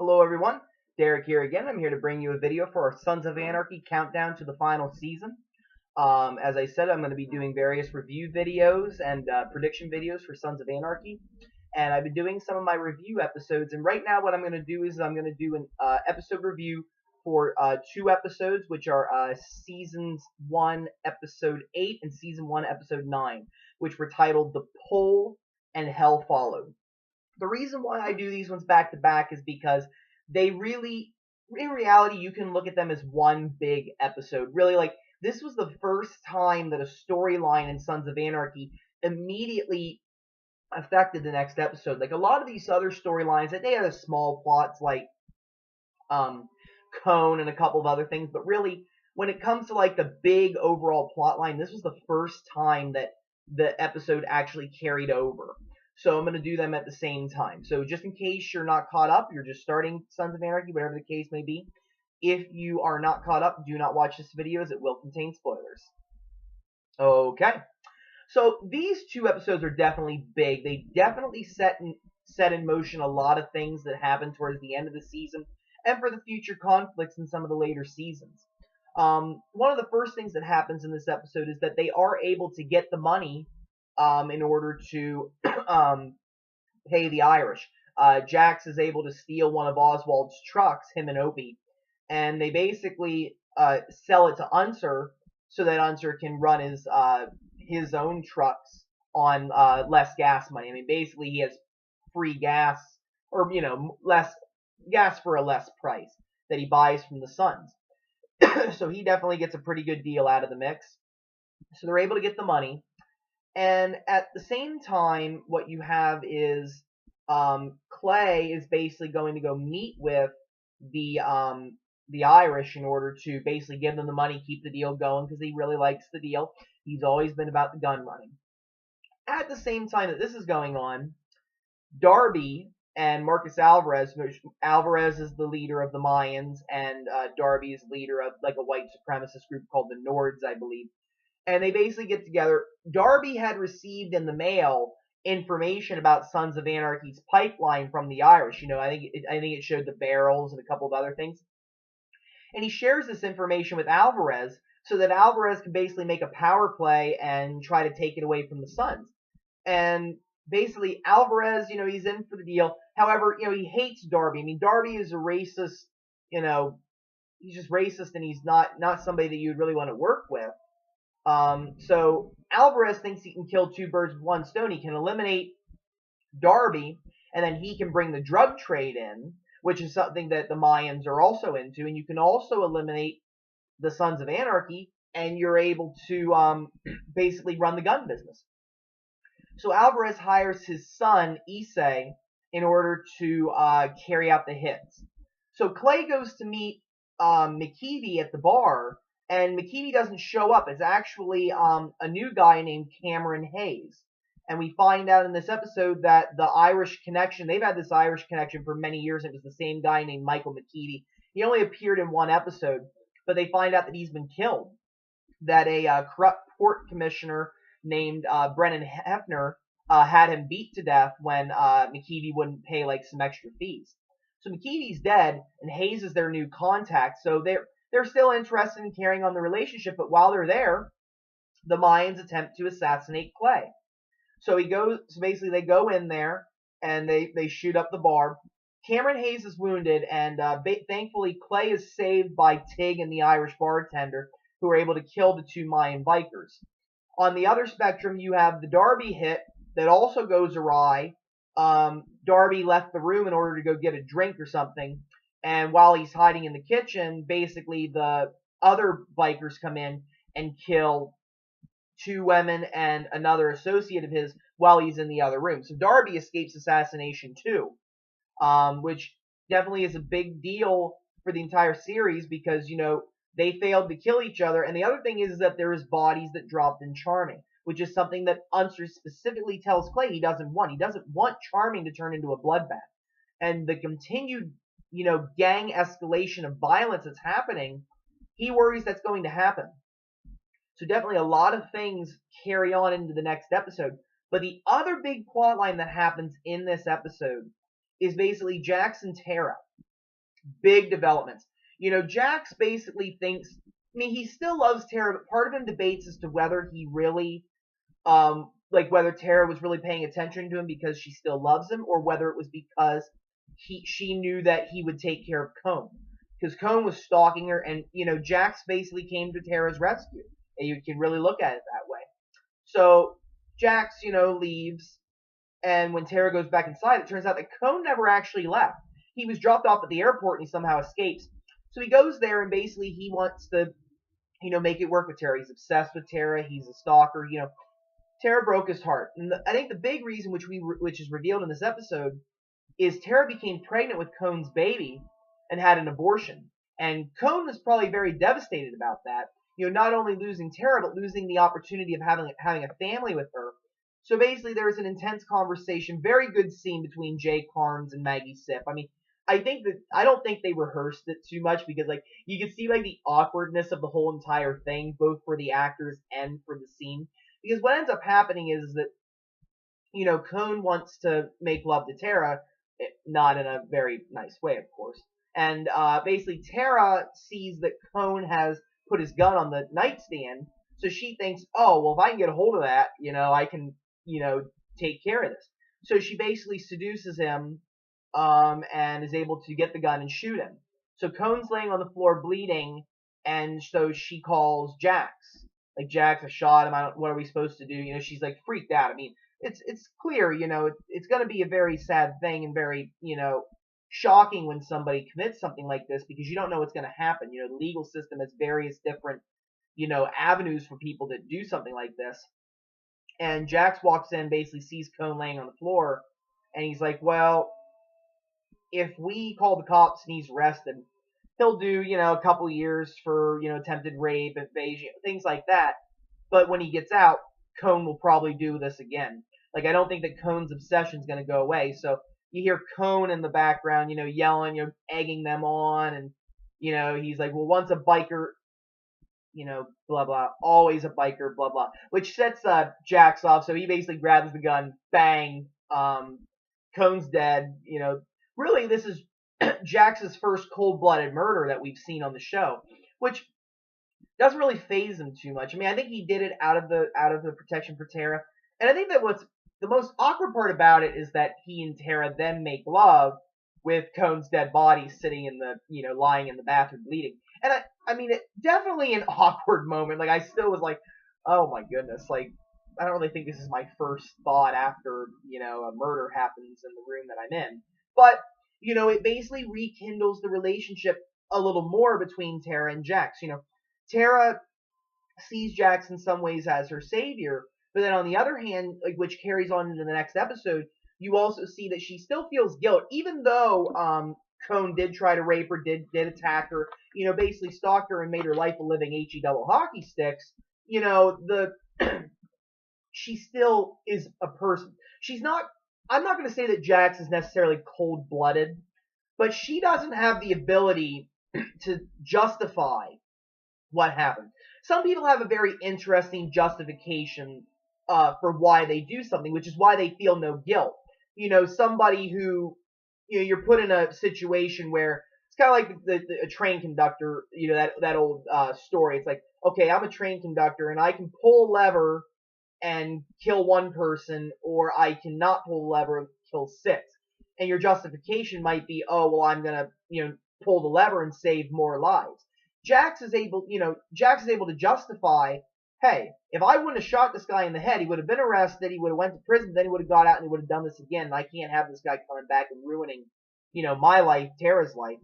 Hello everyone, Derek here again. I'm here to bring you a video for our Sons of Anarchy countdown to the final season. As I said, I'm going to be doing various review videos and prediction videos for Sons of Anarchy. And I've been doing some of my review episodes, and right now what I'm going to do is I'm going to do an episode review for two episodes, which are Seasons 1, Episode 8, and Season 1, Episode 9, which were titled The Pull and Hell Followed. The reason why I do these ones back to back is because they really, in reality, you can look at them as one big episode. Really, like, this was the first time that a storyline in Sons of Anarchy immediately affected the next episode. Like, a lot of these other storylines, they had a small plots like Cone and a couple of other things, but really, when it comes to, like, the big overall plot line, this was the first time that the episode actually carried over. So I'm going to do them at the same time. So just in case you're not caught up, you're just starting Sons of Anarchy, whatever the case may be. If you are not caught up, do not watch this video as it will contain spoilers. Okay. So these two episodes are definitely big. They definitely set in motion a lot of things that happen towards the end of the season and for the future conflicts in some of the later seasons. One of the first things that happens in this episode is that they are able to get the money in order to pay the Irish. Jax is able to steal one of Oswald's trucks, him and Opie, and they basically sell it to Unser so that Unser can run his own trucks on less gas money. I mean, basically he has free gas, or less gas for a less price that he buys from the Sons. So he definitely gets a pretty good deal out of the mix. So they're able to get the money. And at the same time, what you have is Clay is basically going to go meet with the Irish in order to basically give them the money, keep the deal going, because he really likes the deal. He's always been about the gun running. At the same time that this is going on, Darby and Marcus Alvarez, which Alvarez is the leader of the Mayans, and Darby is leader of like a white supremacist group called the Nords, I believe. And they basically get together. Darby had received in the mail information about Sons of Anarchy's pipeline from the Irish. I think it showed the barrels and a couple of other things. And he shares this information with Alvarez so that Alvarez can basically make a power play and try to take it away from the Sons. And basically Alvarez, he's in for the deal. However, he hates Darby. I mean, Darby is a racist, he's just racist, and he's not somebody that you'd really want to work with. So Alvarez thinks he can kill two birds with one stone. He can eliminate Darby, and then he can bring the drug trade in, which is something that the Mayans are also into. And you can also eliminate the Sons of Anarchy, and you're able to basically run the gun business. So Alvarez hires his son, Issei, in order to carry out the hits. So Clay goes to meet McKeevy at the bar, and McKeevy doesn't show up. It's actually a new guy named Cameron Hayes. And we find out in this episode that the Irish connection, they've had this Irish connection for many years. It was the same guy named Michael McKeevy. He only appeared in one episode, but they find out that he's been killed. That a corrupt port commissioner named Brennan Hefner had him beat to death when McKeevy wouldn't pay like some extra fees. So McKeevy's dead, and Hayes is their new contact. So they're still interested in carrying on the relationship, but while they're there, the Mayans attempt to assassinate Clay. So basically they go in there, and they shoot up the bar. Cameron Hayes is wounded, and thankfully Clay is saved by Tig and the Irish bartender, who are able to kill the two Mayan bikers. On the other spectrum, you have the Darby hit that also goes awry. Darby left the room in order to go get a drink or something, and while he's hiding in the kitchen, basically the other bikers come in and kill two women and another associate of his while he's in the other room. So Darby escapes assassination too, which definitely is a big deal for the entire series because, they failed to kill each other. And the other thing is that there is bodies that dropped in Charming, which is something that Unser specifically tells Clay he doesn't want. He doesn't want Charming to turn into a bloodbath. And the continued gang escalation of violence that's happening, he worries that's going to happen. So definitely a lot of things carry on into the next episode. But the other big plot line that happens in this episode is basically Jax and Tara. big developments. Jax basically thinks, I mean, he still loves Tara, but part of him debates as to whether he really, like whether Tara was really paying attention to him because she still loves him, or whether it was because she knew that he would take care of Cone. Because Cone was stalking her, and, Jax basically came to Tara's rescue. And you can really look at it that way. So, Jax, leaves, and when Tara goes back inside, it turns out that Cone never actually left. He was dropped off at the airport and he somehow escapes. So he goes there and basically he wants to, make it work with Tara. He's obsessed with Tara. He's a stalker. Tara broke his heart. And I think the big reason which is revealed in this episode is Tara became pregnant with Cone's baby and had an abortion. And Cone is probably very devastated about that. Not only losing Tara, but losing the opportunity of having a family with her. So basically, there was an intense conversation, very good scene between Jay Carnes and Maggie Siff. I mean, I don't think they rehearsed it too much because like you can see like the awkwardness of the whole entire thing, both for the actors and for the scene. Because what ends up happening is that Cone wants to make love to Tara, not in a very nice way, of course. And basically, Tara sees that Cone has put his gun on the nightstand, so she thinks, oh, well, if I can get a hold of that, I can, take care of this. So she basically seduces him, and is able to get the gun and shoot him. So Cone's laying on the floor bleeding, and so she calls Jax. Like, Jax, I shot him. What are we supposed to do? She's like freaked out. I mean, it's clear, it's going to be a very sad thing and very, shocking when somebody commits something like this because you don't know what's going to happen. The legal system has various different, avenues for people to do something like this. And Jax walks in, basically sees Cone laying on the floor, and he's like, well, if we call the cops and he's arrested, he'll do, a couple years for, attempted rape, invasion, things like that. But when he gets out, Cone will probably do this again. Like, I don't think that Cone's obsession is going to go away. So you hear Cone in the background, yelling, egging them on, and, he's like, well, once a biker, blah, blah, always a biker, blah, blah, which sets Jax off. So he basically grabs the gun, bang, Cone's dead. Really, this is Jax's first cold-blooded murder that we've seen on the show, which doesn't really faze him too much. I mean, I think he did it out of the protection for Tara, and I think that what's the most awkward part about it is that he and Tara then make love with Cone's dead body sitting in the, lying in the bathroom bleeding. And I mean, it definitely an awkward moment. Like, I still was like, oh my goodness, like, I don't really think this is my first thought after, a murder happens in the room that I'm in. But, it basically rekindles the relationship a little more between Tara and Jax. Tara sees Jax in some ways as her savior, but then on the other hand, like, which carries on into the next episode, you also see that she still feels guilt, even though Cone did try to rape her, did attack her, basically stalked her and made her life a living HE double hockey sticks. She still is a person. I'm not going to say that Jax is necessarily cold-blooded, but she doesn't have the ability to justify what happened. Some people have a very interesting justification for why they do something, which is why they feel no guilt. Somebody who, you're put in a situation where it's kind of like a train conductor, that old story. It's like, okay, I'm a train conductor and I can pull a lever and kill one person, or I cannot pull a lever and kill 6. And your justification might be, oh, well, I'm gonna, pull the lever and save more lives. Jax is able to justify, hey, if I wouldn't have shot this guy in the head, he would have been arrested, he would have went to prison, then he would have got out and he would have done this again, and I can't have this guy coming back and ruining, my life, Tara's life.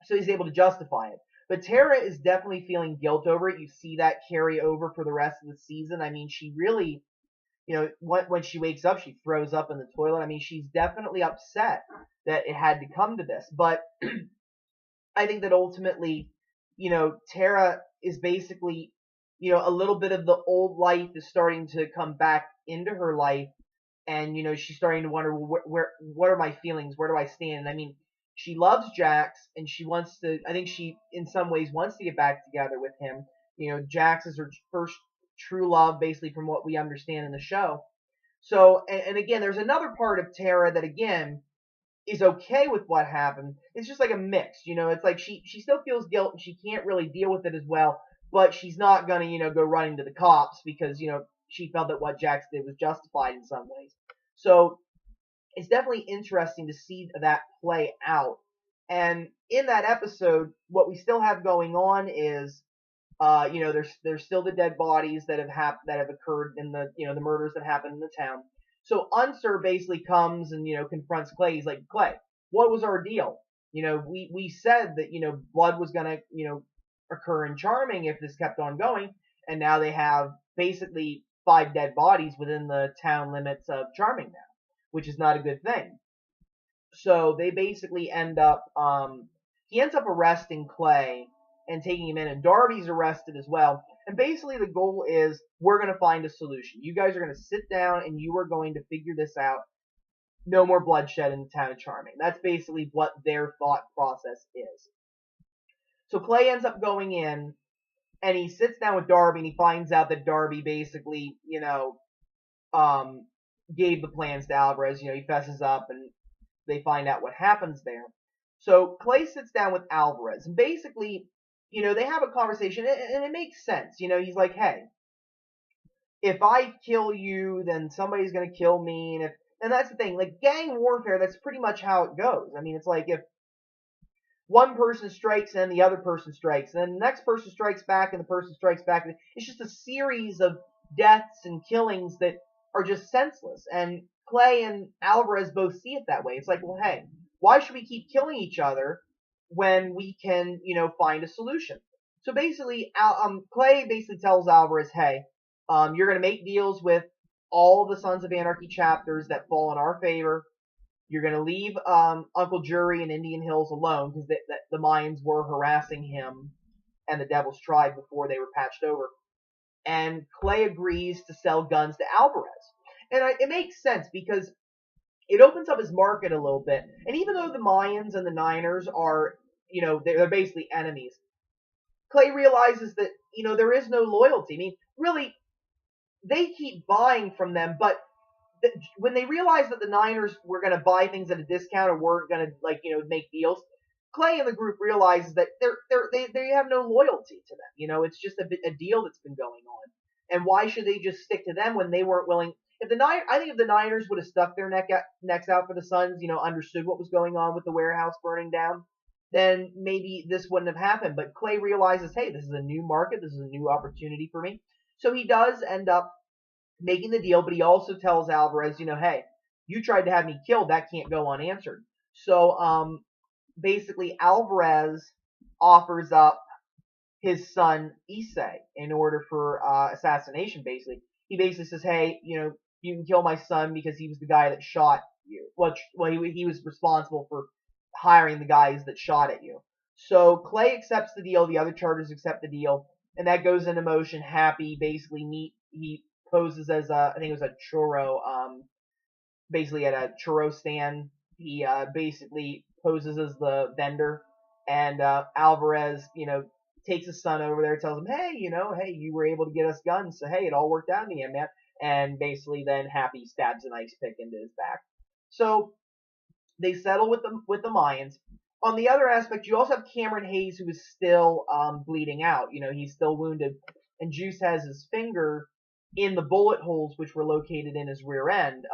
So he's able to justify it. But Tara is definitely feeling guilt over it. You see that carry over for the rest of the season. I mean, she really, when she wakes up, she throws up in the toilet. I mean, she's definitely upset that it had to come to this. But I think that ultimately, Tara is basically, a little bit of the old life is starting to come back into her life. And, she's starting to wonder, well, what are my feelings? Where do I stand? And I mean, she loves Jax, and she wants to, I think she, in some ways, wants to get back together with him. Jax is her first true love, basically, from what we understand in the show. So, and again, there's another part of Tara that, again, is okay with what happened. It's just like a mix, it's like she still feels guilt and she can't really deal with it as well, but she's not gonna, go running to the cops because, she felt that what Jax did was justified in some ways. So it's definitely interesting to see that play out. And in that episode, what we still have going on is, there's still the dead bodies that have occurred in the, the murders that happened in the town. So Unser basically comes and, confronts Clay. He's like, Clay, what was our deal? We said that, blood was gonna, occur in Charming if this kept on going, and now they have basically 5 dead bodies within the town limits of Charming now, which is not a good thing. So they basically he ends up arresting Clay and taking him in, and Darby's arrested as well. And basically the goal is, we're going to find a solution. You guys are going to sit down and you are going to figure this out. No more bloodshed in the town of Charming. That's basically what their thought process is. So Clay ends up going in, and he sits down with Darby, and he finds out that Darby basically, gave the plans to Alvarez. He fesses up, and they find out what happens there. So Clay sits down with Alvarez, and basically, they have a conversation, and it makes sense. He's like, hey, if I kill you, then somebody's going to kill me, and that's the thing. Like, gang warfare, that's pretty much how it goes. I mean, it's like if one person strikes and the other person strikes, and then the next person strikes back and the person strikes back. It's just a series of deaths and killings that are just senseless. And Clay and Alvarez both see it that way. It's like, well, hey, why should we keep killing each other when we can, find a solution? So basically, Clay basically tells Alvarez, hey, you're going to make deals with all the Sons of Anarchy chapters that fall in our favor. You're going to leave Uncle Jury and Indian Hills alone because the Mayans were harassing him and the Devil's Tribe before they were patched over. And Clay agrees to sell guns to Alvarez. And it makes sense because it opens up his market a little bit. And even though the Mayans and the Niners are, they're basically enemies, Clay realizes that, there is no loyalty. I mean, really, they keep buying from them, but when they realized that the Niners were going to buy things at a discount or weren't going to make deals, Clay and the group realizes that they have no loyalty to them. It's just a deal that's been going on, and why should they just stick to them when they weren't willing? I think if the Niners would have stuck their necks out for the Suns, understood what was going on with the warehouse burning down, then maybe this wouldn't have happened. But Clay realizes, hey, this is a new market, this is a new opportunity for me, so he does end up making the deal, but he also tells Alvarez, hey, you tried to have me killed, that can't go unanswered. So basically Alvarez offers up his son Issei in order for assassination. Basically, he basically says, hey, you can kill my son because he was the guy that shot you. Well, he was responsible for hiring the guys that shot at you. So Clay accepts the deal, the other charters accept the deal, and that goes into motion. Happy basically he poses as I think it was a churro, basically at a churro stand. He basically poses as the vendor, and Alvarez, takes his son over there, tells him, hey, hey, you were able to get us guns, so hey, it all worked out in the end, man. And basically then Happy stabs an ice pick into his back. So they settle with the Mayans. On the other aspect, you also have Cameron Hayes, who is still bleeding out. He's still wounded, and Juice has his finger in the bullet holes which were located in his rear end.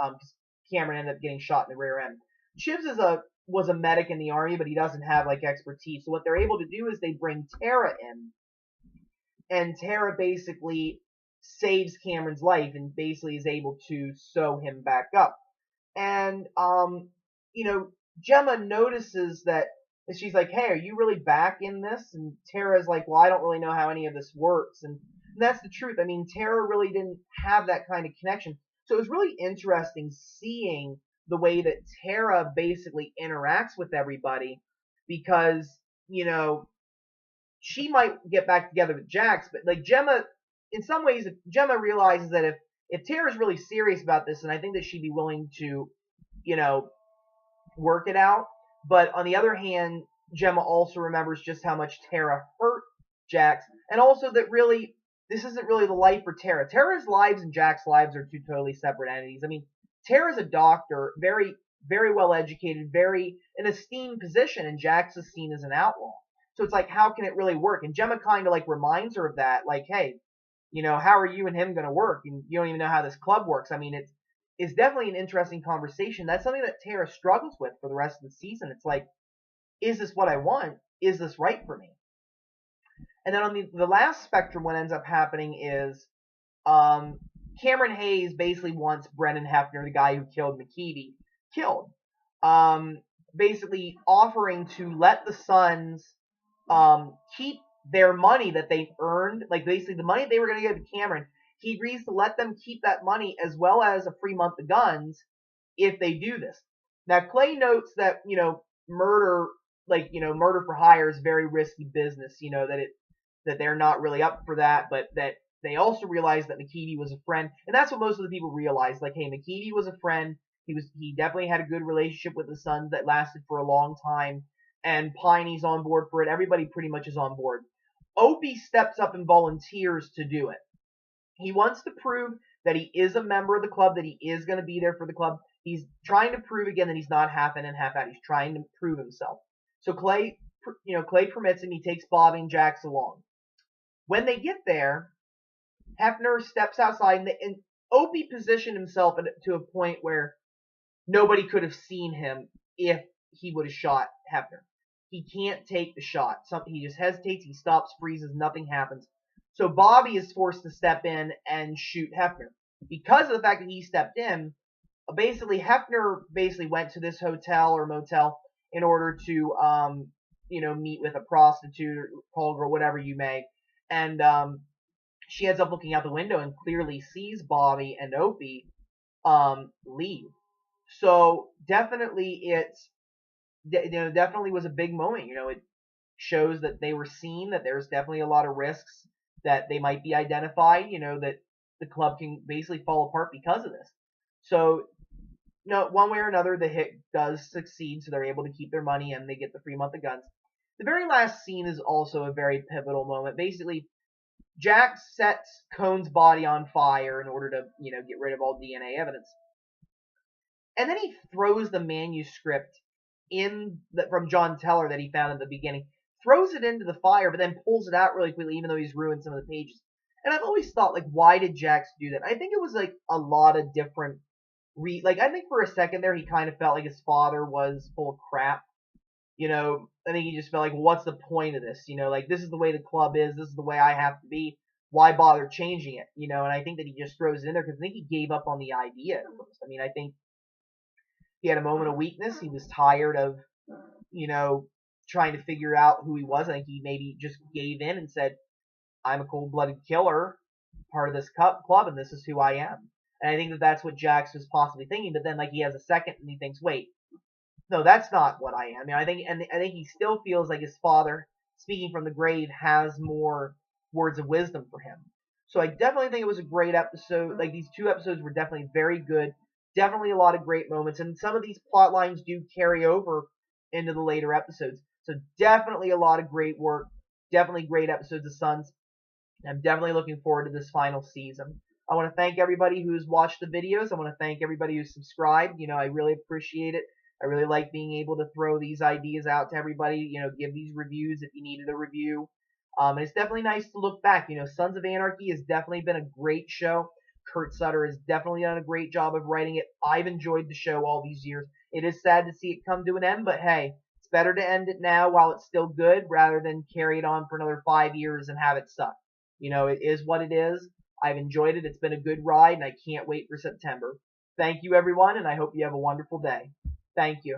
Cameron ended up getting shot in the rear end. Chivs was a medic in the army, but he doesn't have expertise. So what they're able to do is they bring Tara in, and Tara basically saves Cameron's life and basically is able to sew him back up. And Gemma notices that she's like, hey, are you really back in this? And Tara's like, well, I don't really know how any of this works. And that's the truth. I mean, Tara really didn't have that kind of connection. So it was really interesting seeing the way that Tara basically interacts with everybody, because, she might get back together with Jax, but Gemma, in some ways, Gemma realizes that if Tara's really serious about this, and I think that she'd be willing to, work it out. But on the other hand, Gemma also remembers just how much Tara hurt Jax, and also that really, this isn't really the life for Tara. Tara's lives and Jax's lives are two totally separate entities. I mean, Tara's a doctor, very very well educated, very an esteemed position, and Jax is seen as an outlaw. So it's like, how can it really work? And Gemma kind of like reminds her of that, like, hey, how are you and him going to work? And you don't even know how this club works. I mean, it's definitely an interesting conversation. That's something that Tara struggles with for the rest of the season. It's like, is this what I want? Is this right for me? And then on the last spectrum, what ends up happening is Cameron Hayes basically wants Brennan Hefner, the guy who killed McKeevy, killed. Basically offering to let the Sons keep their money that they earned, like basically the money they were going to give to Cameron. He agrees to let them keep that money as well as a free month of guns if they do this. Now, Clay notes that, murder, murder for hire is very risky business, that they're not really up for that, but that they also realize that McKeevy was a friend, and that's what most of the people realized. Like, hey, McKeevy was a friend. He definitely had a good relationship with the Sons that lasted for a long time, and Piney's on board for it. Everybody pretty much is on board. Opie steps up and volunteers to do it. He wants to prove that he is a member of the club, that he is going to be there for the club. He's trying to prove again that he's not half in and half out. He's trying to prove himself. So Clay permits him. He takes Bobby and Jax along. When they get there, Hefner steps outside, and Opie positioned himself to a point where nobody could have seen him if he would have shot Hefner. He can't take the shot. He just hesitates. He stops, freezes. Nothing happens. So Bobby is forced to step in and shoot Hefner. Because of the fact that he stepped in, basically Hefner went to this hotel or motel in order to, meet with a prostitute or call girl, whatever you may. And she ends up looking out the window and clearly sees Bobby and Opie leave. So definitely definitely was a big moment. It shows that they were seen, that there's definitely a lot of risks that they might be identified, that the club can basically fall apart because of this. So, one way or another, the hit does succeed, so they're able to keep their money and they get the free month of guns. The very last scene is also a very pivotal moment. Basically, Jax sets Cone's body on fire in order to, get rid of all DNA evidence. And then he throws the manuscript from John Teller that he found at the beginning, throws it into the fire, but then pulls it out really quickly, even though he's ruined some of the pages. And I've always thought, like, why did Jax do that? I think it was, like, a lot of different I think for a second there, he kind of felt like his father was full of crap. I think he just felt like, well, what's the point of this? Like, this is the way the club is. This is the way I have to be. Why bother changing it? And I think that he just throws it in there because I think he gave up on the idea at first. I mean, I think he had a moment of weakness. He was tired of, trying to figure out who he was. I think he maybe just gave in and said, I'm a cold-blooded killer, part of this club, and this is who I am. And I think that that's what Jax was possibly thinking. But then, like, he has a second and he thinks, wait, no, that's not what I am. I think he still feels like his father, speaking from the grave, has more words of wisdom for him. So I definitely think it was a great episode. Like, these two episodes were definitely very good. Definitely a lot of great moments. And some of these plot lines do carry over into the later episodes. So definitely a lot of great work. Definitely great episodes of Sons. I'm definitely looking forward to this final season. I want to thank everybody who's watched the videos. I want to thank everybody who's subscribed. I really appreciate it. I really like being able to throw these ideas out to everybody, give these reviews if you needed a review. And it's definitely nice to look back. Sons of Anarchy has definitely been a great show. Kurt Sutter has definitely done a great job of writing it. I've enjoyed the show all these years. It is sad to see it come to an end, but hey, it's better to end it now while it's still good rather than carry it on for another 5 years and have it suck. It is what it is. I've enjoyed it. It's been a good ride, and I can't wait for September. Thank you, everyone, and I hope you have a wonderful day. Thank you.